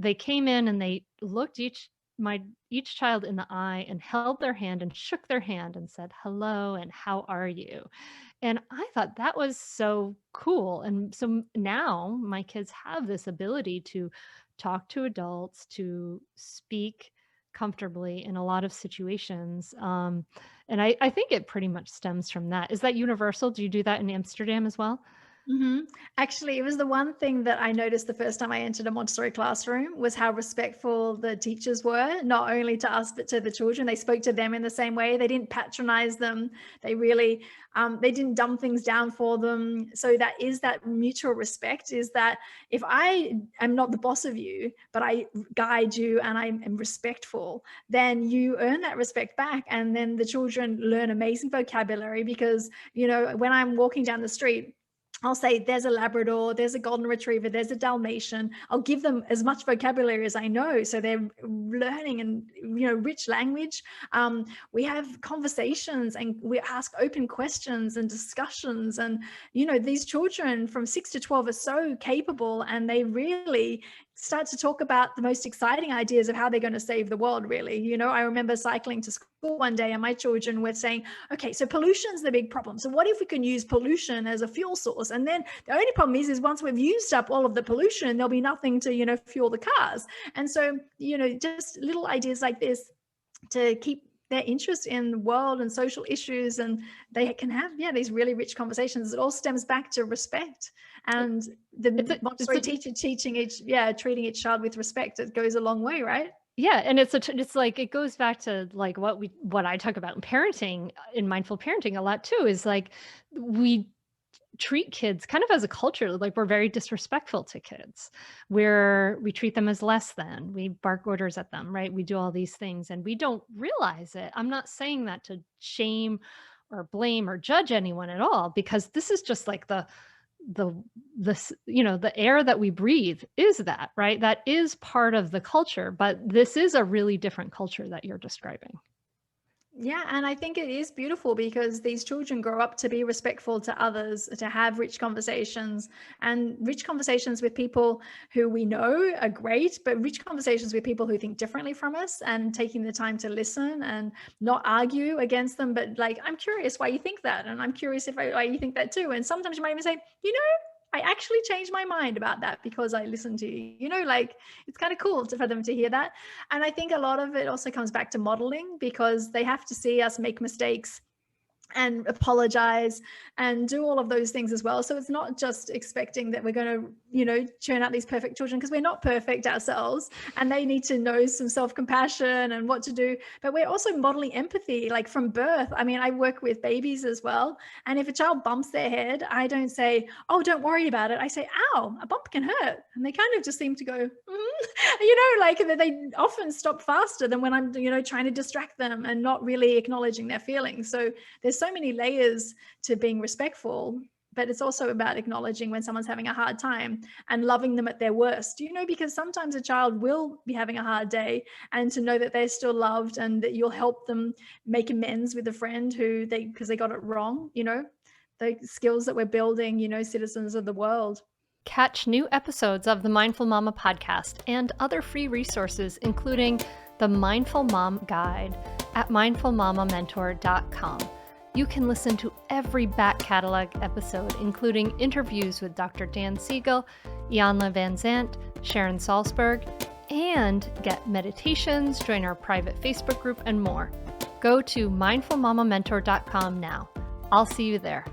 they came in and they looked each child in the eye and held their hand and shook their hand and said, "Hello, and how are you?" And I thought that was so cool. And so now my kids have this ability to talk to adults, to speak comfortably in a lot of situations. And I think it pretty much stems from that. Is that universal? Do you do that in Amsterdam as well? Mhm. Actually, it was the one thing that I noticed the first time I entered a Montessori classroom was how respectful the teachers were, not only to us, but to the children. They spoke to them in the same way. They didn't patronize them. They really, they didn't dumb things down for them. So that is that mutual respect, is that if I am not the boss of you, but I guide you and I am respectful, then you earn that respect back. And then the children learn amazing vocabulary because, when I'm walking down the street, I'll say there's a Labrador, there's a Golden Retriever, there's a Dalmatian. I'll give them as much vocabulary as I know, so they're learning and rich language. We have conversations and we ask open questions and discussions, and these children from 6 to 12 are so capable, and they really start to talk about the most exciting ideas of how they're going to save the world, really. I remember cycling to school one day and my children were saying, okay, so pollution's the big problem. So what if we can use pollution as a fuel source? And then the only problem is once we've used up all of the pollution, there'll be nothing to, fuel the cars. And so, just little ideas like this to keep their interest in the world and social issues, and they can have these really rich conversations. It all stems back to respect, and It's the a, it's Montessori a teacher treating each child with respect. It goes a long way, right? Yeah, and it's like it goes back to, like, what I talk about in parenting, in mindful parenting a lot too, is, like, we treat kids kind of as a culture, like, we're very disrespectful to kids, where we treat them as less than, we bark orders at them, right? We do all these things, and we don't realize it. I'm not saying that to shame or blame or judge anyone at all, because this is just like the the air that we breathe is that, right? That is part of the culture, but this is a really different culture that you're describing. Yeah, and I think it is beautiful because these children grow up to be respectful to others, to have rich conversations, and rich conversations with people who we know are great, but rich conversations with people who think differently from us, and taking the time to listen and not argue against them, but like, I'm curious why you think that, and I'm curious why you think that too. And sometimes you might even say, I actually changed my mind about that because I listened to you. Like, it's kind of cool for them to hear that. And I think a lot of it also comes back to modeling, because they have to see us make mistakes and apologize and do all of those things as well. So it's not just expecting that we're going to, churn out these perfect children, because we're not perfect ourselves, and they need to know some self-compassion and what to do. But we're also modeling empathy, like from birth. I mean, I work with babies as well. And if a child bumps their head, I don't say, oh, don't worry about it. I say, ow, a bump can hurt. And they kind of just seem to go, like they often stop faster than when I'm, trying to distract them and not really acknowledging their feelings. So there's so many layers to being respectful, but it's also about acknowledging when someone's having a hard time and loving them at their worst, because sometimes a child will be having a hard day, and to know that they're still loved and that you'll help them make amends with a friend because they got it wrong, the skills that we're building, citizens of the world. Catch new episodes of the Mindful Mama podcast and other free resources, including the Mindful Mom Guide at mindfulmamamentor.com. You can listen to every back catalog episode, including interviews with Dr. Dan Siegel, Janla Van Zant, Sharon Salzberg, and get meditations, join our private Facebook group, and more. Go to mindfulmamamentor.com now. I'll see you there.